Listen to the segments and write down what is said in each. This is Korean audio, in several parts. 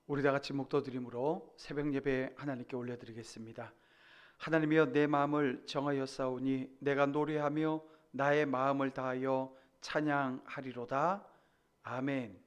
우리 다 같이 목도드림으로 새벽 예배 하나님께 올려드리겠습니다. 하나님이여, 내 마음을 정하였사오니 내가 노래하며 나의 마음을 다하여 찬양하리로다. 아멘.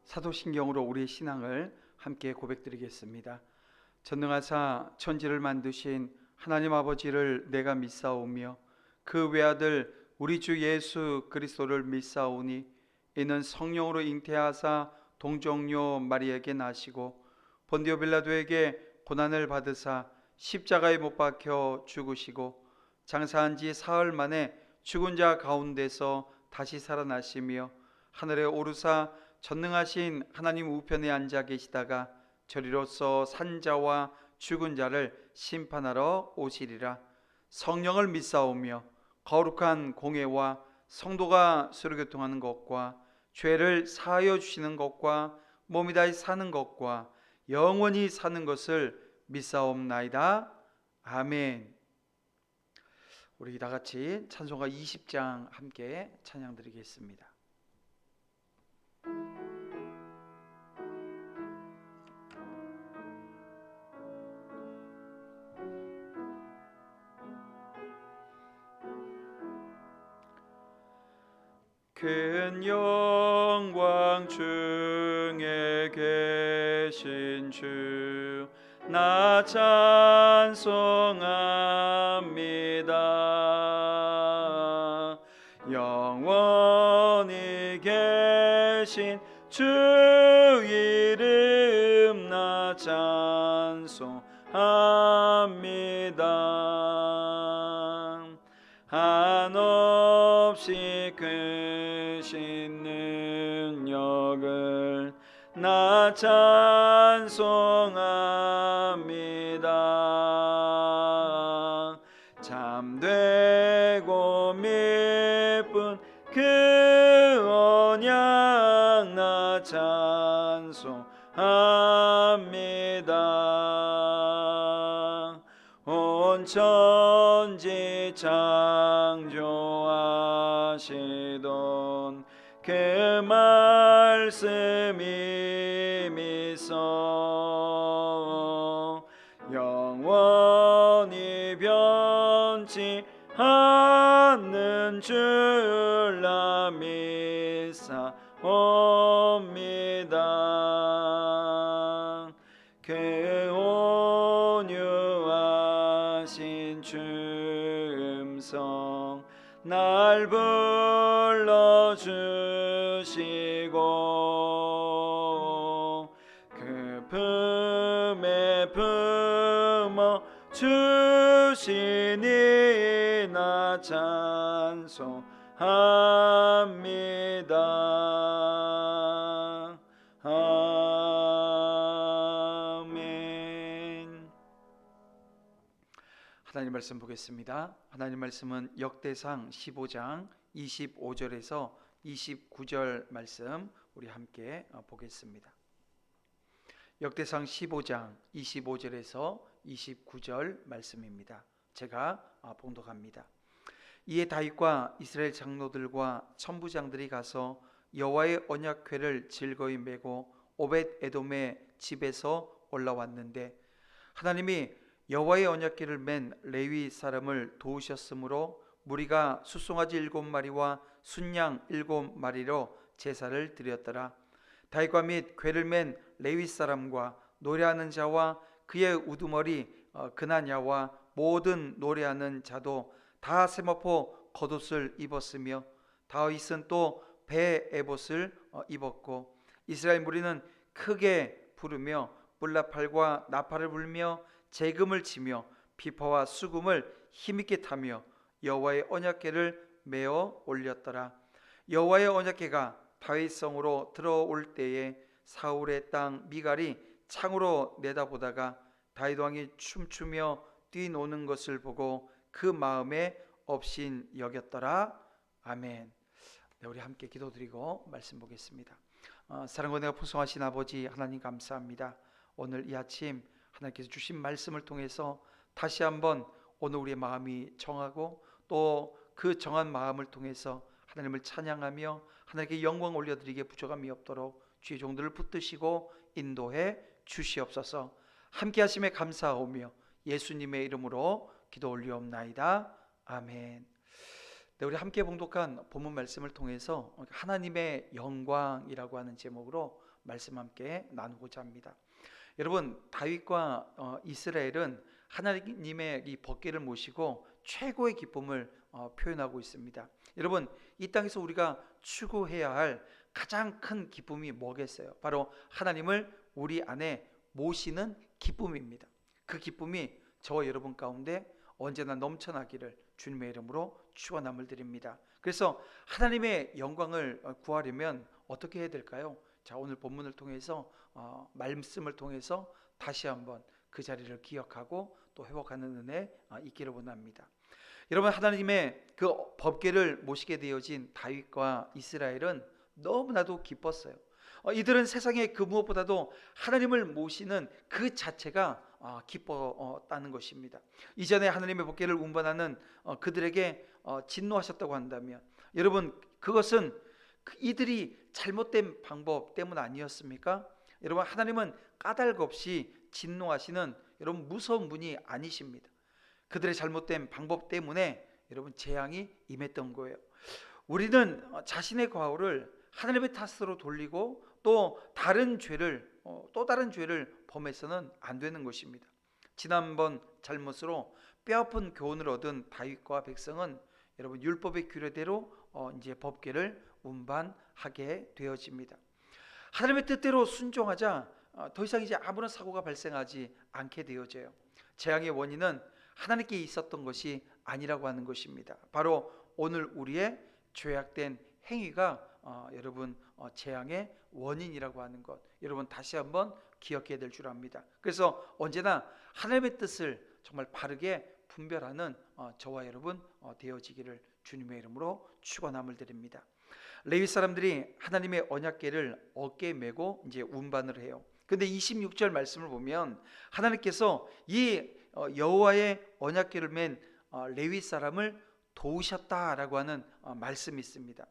사도신경으로 우리의 신앙을 함께 고백드리겠습니다. 전능하사 천지를 만드신 하나님 아버지를 내가 믿사오며 그 외아들 우리 주 예수 그리스도를 믿사오니 이는 성령으로 잉태하사 동정녀 마리에게 나시고 본디오 빌라도에게 고난을 받으사 십자가에 못 박혀 죽으시고 장사한 지 사흘 만에 죽은 자 가운데서 다시 살아나시며 하늘에 오르사 전능하신 하나님 우편에 앉아 계시다가 저리로서 산자와 죽은 자를 심판하러 오시리라. 성령을 믿사오며 거룩한 공회와 성도가 서로 교통하는 것과 죄를 사하여 주시는 것과 몸이 다시 사는 것과 영원히 사는 것을 믿사옵나이다. 아멘. 우리 다 같이 찬송가 20장 함께 찬양 드리겠습니다. 큰 영광 중에 계신 주 나 찬송합니다. 영원히 계신 주 이름 나 찬송합니다. 한없이 크신 능력을 나 찬송합니다. 참되고 미쁜 그 언약 나 찬송합니다. 온 천지 창조하시던 그 말씀이 미소 영원히 변치 않는 줄 나 믿사옵니다. 그 온유하신 주 음성 날 불러주시고 그 품에 품어 주시니 나 찬송합니다. 아멘. 하나님 말씀 보겠습니다. 하나님 말씀은 역대상 15장 25절에서 29절 말씀 우리 함께 보겠습니다. 역대상 15장 25절에서 29절 말씀입니다. 제가 봉독합니다. 이에 다윗과 이스라엘 장로들과 천부장들이 가서 여호와의 언약궤를 즐거이 메고 오벳 에돔의 집에서 올라왔는데 하나님이 여호와의 언약궤를 맨 레위 사람을 도우셨으므로 무리가 숫송아지 7마리와 순양 7마리로 제사를 드렸더라. 다윗과 및 궤를 맨 레위 사람과 노래하는 자와 그의 우두머리 그나냐와 모든 노래하는 자도 다 세마포 겉옷을 입었으며 다윗은 또 배 에봇을 입었고 이스라엘 무리는 크게 부르며 뿔나팔과 나팔을 불며 재금을 치며 비파와 수금을 힘있게 타며 여호와의 언약궤를 메어 올렸더라. 여호와의 언약궤가 다윗성으로 들어올 때에 사울의 땅 미갈이 창으로 내다보다가 다윗 왕이 춤추며 뛰노는 것을 보고 그 마음에 없인 여겼더라. 아멘. 네, 우리 함께 기도드리고 말씀 보겠습니다. 사랑과 은혜가 풍성하신 아버지 하나님 감사합니다. 오늘 이 아침 하나님께서 주신 말씀을 통해서 다시 한번 오늘 우리의 마음이 정하고 또 그 정한 마음을 통해서 하나님을 찬양하며 하나님께 영광 올려드리기에 부족함이 없도록 주의 종들을 붙드시고 인도해 주시옵소서. 함께 하심에 감사하오며 예수님의 이름으로 기도 올리옵나이다. 아멘. 네, 우리 함께 봉독한 본문 말씀을 통해서 하나님의 영광이라고 하는 제목으로 말씀 함께 나누고자 합니다. 여러분, 다윗과 이스라엘은 하나님의 이 법궤를 모시고 최고의 기쁨을 표현하고 있습니다. 여러분, 이 땅에서 우리가 추구해야 할 가장 큰 기쁨이 뭐겠어요? 바로 하나님을 우리 안에 모시는 기쁨입니다. 그 기쁨이 저와 여러분 가운데 언제나 넘쳐나기를 주님의 이름으로 축원함을 드립니다. 그래서 하나님의 영광을 구하려면 어떻게 해야 될까요? 자, 오늘 본문을 통해서 말씀을 통해서 다시 한번 그 자리를 기억하고 또 회복하는 은혜 있기를 원합니다. 여러분, 하나님의 그 법궤를 모시게 되어진 다윗과 이스라엘은 너무나도 기뻤어요. 이들은 세상에 그 무엇보다도 하나님을 모시는 그 자체가 기뻤다는 것입니다. 이전에 하나님의 법궤를 운반하는 그들에게 진노하셨다고 한다면, 여러분, 그것은 이들이 잘못된 방법 때문 아니었습니까? 여러분, 하나님은 까닭 없이 진노하시는 여러분 무서운 분이 아니십니다. 그들의 잘못된 방법 때문에 여러분 재앙이 임했던 거예요. 우리는 자신의 과오를 하나님의 탓으로 돌리고 또 다른 죄를 범해서는 안 되는 것입니다. 지난번 잘못으로 뼈아픈 교훈을 얻은 다윗과 백성은 여러분 율법의 규례대로 이제 법궤를 운반하게 되어집니다. 하나님의 뜻대로 순종하자 더 이상 이제 아무런 사고가 발생하지 않게 되어져요. 재앙의 원인은 하나님께 있었던 것이 아니라고 하는 것입니다. 바로 오늘 우리의 죄악된 행위가 여러분 재앙의 원인이라고 하는 것, 여러분 다시 한번 기억해야 될 줄 압니다. 그래서 언제나 하나님의 뜻을 정말 바르게 분별하는 저와 여러분 되어지기를 주님의 이름으로 축원함을 드립니다. 레위 사람들이 하나님의 언약궤를 어깨에 메고 이제 운반을 해요. 근데 26절 말씀을 보면 하나님께서 이 여호와의 언약궤를 맨 레위 사람을 도우셨다라고 하는 말씀이 있습니다.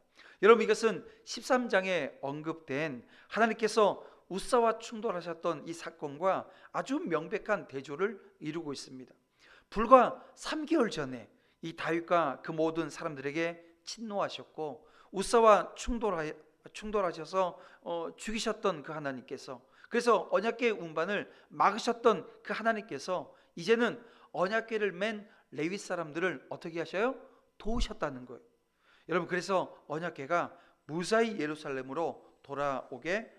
여러분, 이것은 13장에 언급된 하나님께서 우사와 충돌하셨던 이 사건과 아주 명백한 대조를 이루고 있습니다. 불과 3개월 전에 이 다윗과 그 모든 사람들에게 진노하셨고 우사와 충돌하셔서 죽이셨던 그 하나님께서, 그래서 언약궤 운반을 막으셨던 그 하나님께서 이제는 언약궤를 맨 레위 사람들을 어떻게 하셔요? 도우셨다는 거예요. 여러분, 그래서 언약궤가 무사히 예루살렘으로 돌아오게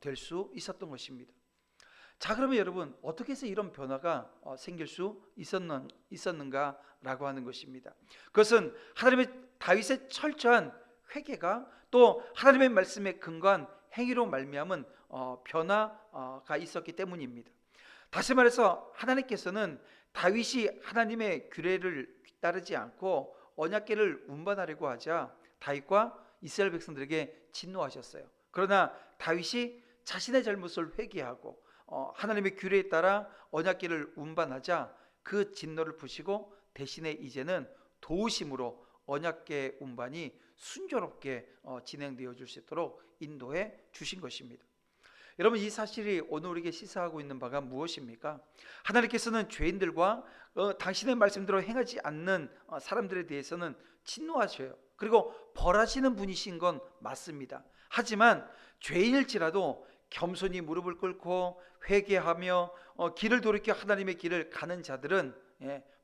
될 수 있었던 것입니다. 자, 그러면 여러분 어떻게 해서 이런 변화가 생길 수 있었는가라고 하는 것입니다. 그것은 하나님의 다윗의 철저한 회개가 또 하나님의 말씀에 근거한 행위로 말미암은 변화가 있었기 때문입니다. 다시 말해서 하나님께서는 다윗이 하나님의 규례를 따르지 않고 언약궤를 운반하려고 하자 다윗과 이스라엘 백성들에게 진노하셨어요. 그러나 다윗이 자신의 잘못을 회개하고 하나님의 규례에 따라 언약궤를 운반하자 그 진노를 푸시고 대신에 이제는 도우심으로 언약궤 운반이 순조롭게 진행되어 줄 수 있도록 인도해 주신 것입니다. 여러분, 이 사실이 오늘 우리에게 시사하고 있는 바가 무엇입니까? 하나님께서는 죄인들과 당신의 말씀대로 행하지 않는 사람들에 대해서는 진노하셔요. 그리고 벌하시는 분이신 건 맞습니다. 하지만 죄인일지라도 겸손히 무릎을 꿇고 회개하며 길을 돌이켜 하나님의 길을 가는 자들은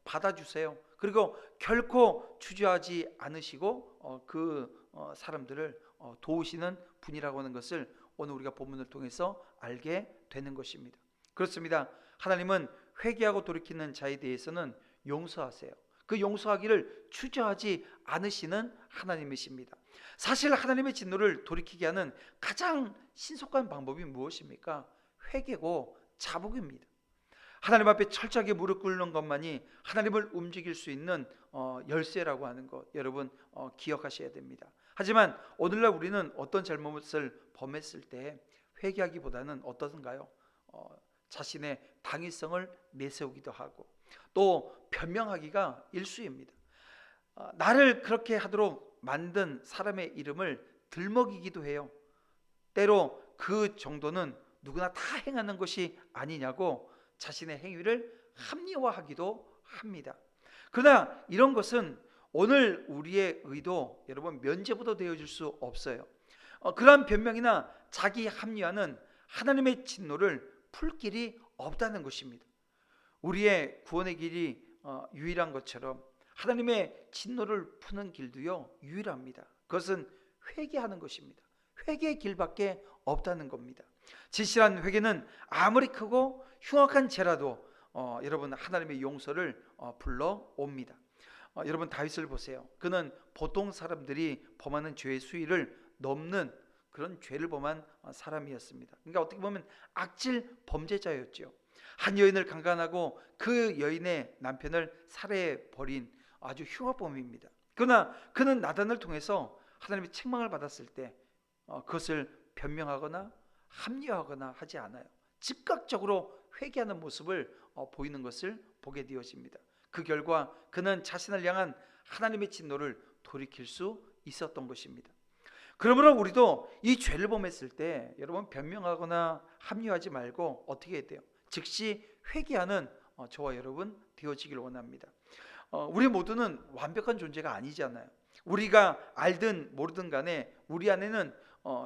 받아주세요. 그리고 결코 주저하지 않으시고 그 사람들을 도우시는 분이라고 하는 것을 오늘 우리가 본문을 통해서 알게 되는 것입니다. 그렇습니다. 하나님은 회개하고 돌이키는 자에 대해서는 용서하세요. 그 용서하기를 주저하지 않으시는 하나님이십니다. 사실 하나님의 진노를 돌이키게 하는 가장 신속한 방법이 무엇입니까? 회개고 자복입니다. 하나님 앞에 철저하게 무릎 꿇는 것만이 하나님을 움직일 수 있는 열쇠라고 하는 것, 여러분 기억하셔야 됩니다. 하지만 오늘날 우리는 어떤 잘못을 범했을 때 회개하기보다는 어떠한가요? 자신의 당위성을 내세우기도 하고 또 변명하기가 일쑤입니다. 나를 그렇게 하도록 만든 사람의 이름을 들먹이기도 해요. 때로 그 정도는 누구나 다 행하는 것이 아니냐고 자신의 행위를 합리화하기도 합니다. 그러나 이런 것은 오늘 우리의 의도 여러분 면죄부도 되어줄 수 없어요. 그러한 변명이나 자기 합리화는 하나님의 진노를 풀 길이 없다는 것입니다. 우리의 구원의 길이 유일한 것처럼 하나님의 진노를 푸는 길도요 유일합니다. 그것은 회개하는 것입니다. 회개의 길밖에 없다는 겁니다. 진실한 회개는 아무리 크고 흉악한 죄라도 여러분 하나님의 용서를 불러옵니다. 여러분 다윗을 보세요. 그는 보통 사람들이 범하는 죄의 수위를 넘는 그런 죄를 범한 사람이었습니다. 그러니까 어떻게 보면 악질 범죄자였죠. 한 여인을 강간하고 그 여인의 남편을 살해해 버린 아주 흉악범입니다. 그러나 그는 나단을 통해서 하나님의 책망을 받았을 때 그것을 변명하거나 합리화하거나 하지 않아요. 즉각적으로 회개하는 모습을 보이는 것을 보게 되어집니다. 그 결과 그는 자신을 향한 하나님의 진노를 돌이킬 수 있었던 것입니다. 그러므로 우리도 이 죄를 범했을 때 여러분 변명하거나 합리화하지 말고 어떻게 해야 돼요? 즉시 회개하는 저와 여러분 되어지길 원합니다. 우리 모두는 완벽한 존재가 아니잖아요. 우리가 알든 모르든 간에 우리 안에는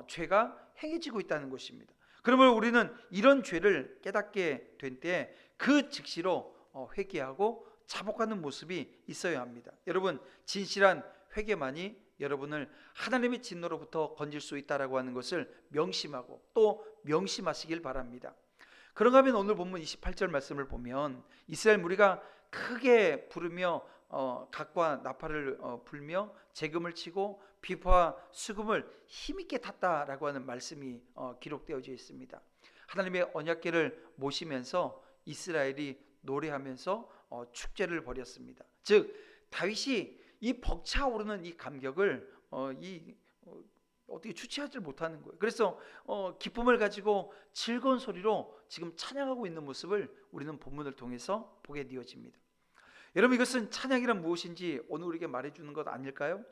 죄가 행해지고 있다는 것입니다. 그러면 우리는 이런 죄를 깨닫게 된 때 그 즉시로 회개하고 자복하는 모습이 있어야 합니다. 여러분 진실한 회개만이 여러분을 하나님의 진노로부터 건질 수 있다라고 하는 것을 명심하고 또 명심하시길 바랍니다. 그런가 하면 오늘 본문 28절 말씀을 보면 이스라엘 무리가 크게 부르며 각과 나팔을 불며 재금을 치고 비파와 수금을 힘있게 탔다라고 하는 말씀이 기록되어져 있습니다. 하나님의 언약궤를 모시면서 이스라엘이 노래하면서 축제를 벌였습니다. 즉 다윗이 이 벅차오르는 이 감격을 어떻게 주체하지 못하는 거예요. 그래서 기쁨을 가지고 즐거운 소리로 지금 찬양하고 있는 모습을 우리는 본문을 통해서 보게 되어집니다. 여러분 이것은 찬양이란 무엇인지 오늘 우리에게 말해주는 것 아닐까요?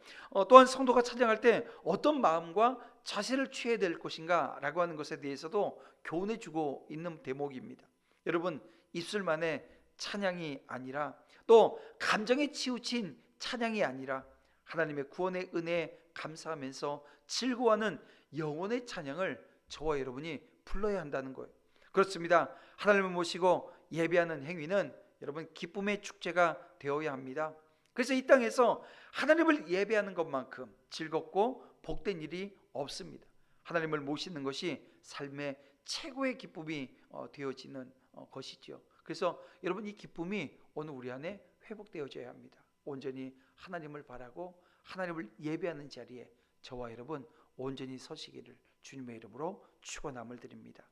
또한 성도가 찬양할 때 어떤 마음과 자세를 취해야 될 것인가 라고 하는 것에 대해서도 교훈해주고 있는 대목입니다. 여러분 입술만의 찬양이 아니라 또 감정에 치우친 찬양이 아니라 하나님의 구원의 은혜에 감사하면서 즐거워하는 영혼의 찬양을 저와 여러분이 불러야 한다는 거예요. 그렇습니다. 하나님을 모시고 예배하는 행위는 여러분 기쁨의 축제가 되어야 합니다. 그래서 이 땅에서 하나님을 예배하는 것만큼 즐겁고 복된 일이 없습니다. 하나님을 모시는 것이 삶의 최고의 기쁨이 되어지는 것이죠. 그래서 여러분 이 기쁨이 오늘 우리 안에 회복되어져야 합니다. 온전히 하나님을 바라고 하나님을 예배하는 자리에 저와 여러분 온전히 서시기를 주님의 이름으로 축원함을 드립니다.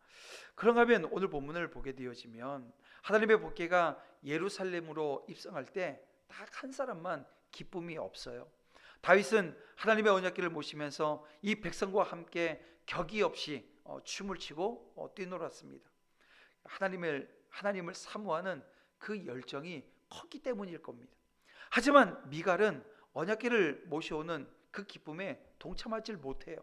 그런가 하면 오늘 본문을 보게 되어지면 하나님의 복궤가 예루살렘으로 입성할 때 딱 한 사람만 기쁨이 없어요. 다윗은 하나님의 언약궤를 모시면서 이 백성과 함께 격이 없이 춤을 추고 뛰놀았습니다. 하나님을 사모하는 그 열정이 컸기 때문일 겁니다. 하지만 미갈은 언약궤를 모셔오는 그 기쁨에 동참하지 못해요.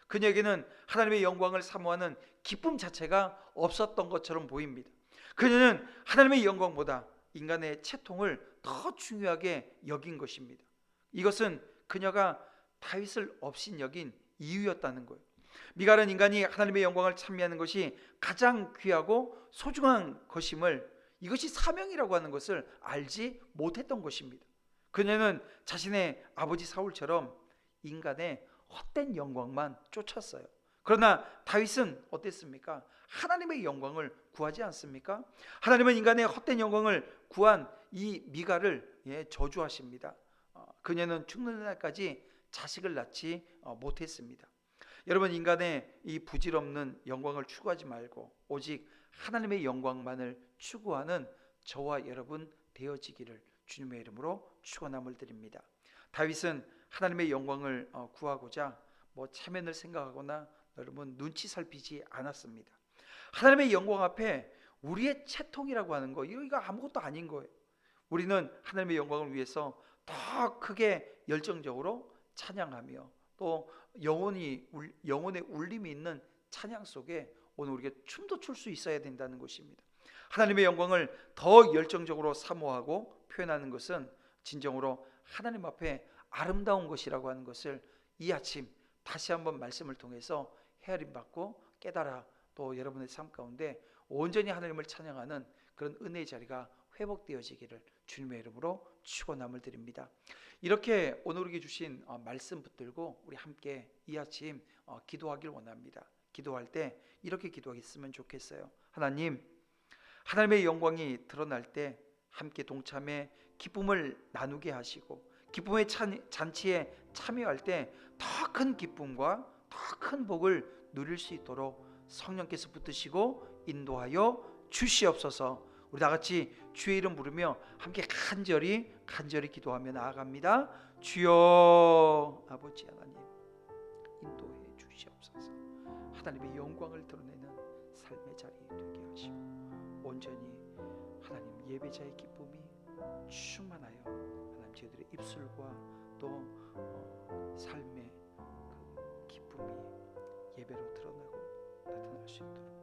그녀에게는 하나님의 영광을 사모하는 기쁨 자체가 없었던 것처럼 보입니다. 그녀는 하나님의 영광보다 인간의 채통을 더 중요하게 여긴 것입니다. 이것은 그녀가 다윗을 업신 여긴 이유였다는 거예요. 미갈은 인간이 하나님의 영광을 찬미하는 것이 가장 귀하고 소중한 것임을, 이것이 사명이라고 하는 것을 알지 못했던 것입니다. 그녀는 자신의 아버지 사울처럼 인간의 헛된 영광만 쫓았어요. 그러나 다윗은 어땠습니까? 하나님의 영광을 구하지 않습니까? 하나님은 인간의 헛된 영광을 구한 이 미갈을 저주하십니다. 그녀는 죽는 날까지 자식을 낳지 못했습니다. 여러분, 인간의 이 부질없는 영광을 추구하지 말고 오직 하나님의 영광만을 추구하는 저와 여러분 되어지기를 주님의 이름으로 축원함을 드립니다. 다윗은 하나님의 영광을 구하고자 체면을 생각하거나 여러분 눈치 살피지 않았습니다. 하나님의 영광 앞에 우리의 채통이라고 하는 거, 이거 아무것도 아닌 거예요. 우리는 하나님의 영광을 위해서 더 크게 열정적으로 찬양하며 또 영혼의 울림이 있는 찬양 속에 오늘 우리가 춤도 출 수 있어야 된다는 것입니다. 하나님의 영광을 더 열정적으로 사모하고 표현하는 것은 진정으로 하나님 앞에 아름다운 것이라고 하는 것을 이 아침 다시 한번 말씀을 통해서 헤아림 받고 깨달아 또 여러분의 삶 가운데 온전히 하나님을 찬양하는 그런 은혜의 자리가 회복되어지기를 주님의 이름으로 축원함을 드립니다. 이렇게 오늘 우리에게 주신 말씀 붙들고 우리 함께 이 아침 기도하길 원합니다. 기도할 때 이렇게 기도했으면 좋겠어요. 하나님, 하나님의 영광이 드러날 때 함께 동참해 기쁨을 나누게 하시고 기쁨의 잔치에 참여할 때 더 큰 기쁨과 더 큰 복을 누릴 수 있도록 성령께서 붙드시고 인도하여 주시옵소서. 우리 다 같이 주의 이름 부르며 함께 간절히 기도하며 나아갑니다. 주여, 아버지 하나님 인도해 주시옵소서. 하나님의 영광을 드러내는 삶의 자리 되게 하시고 온전히 하나님 예배자의 기쁨이 충만하여 하나님 저희들의 입술과 또 삶의 그 기쁨이 예배로 드러나고 나타날 수 있도록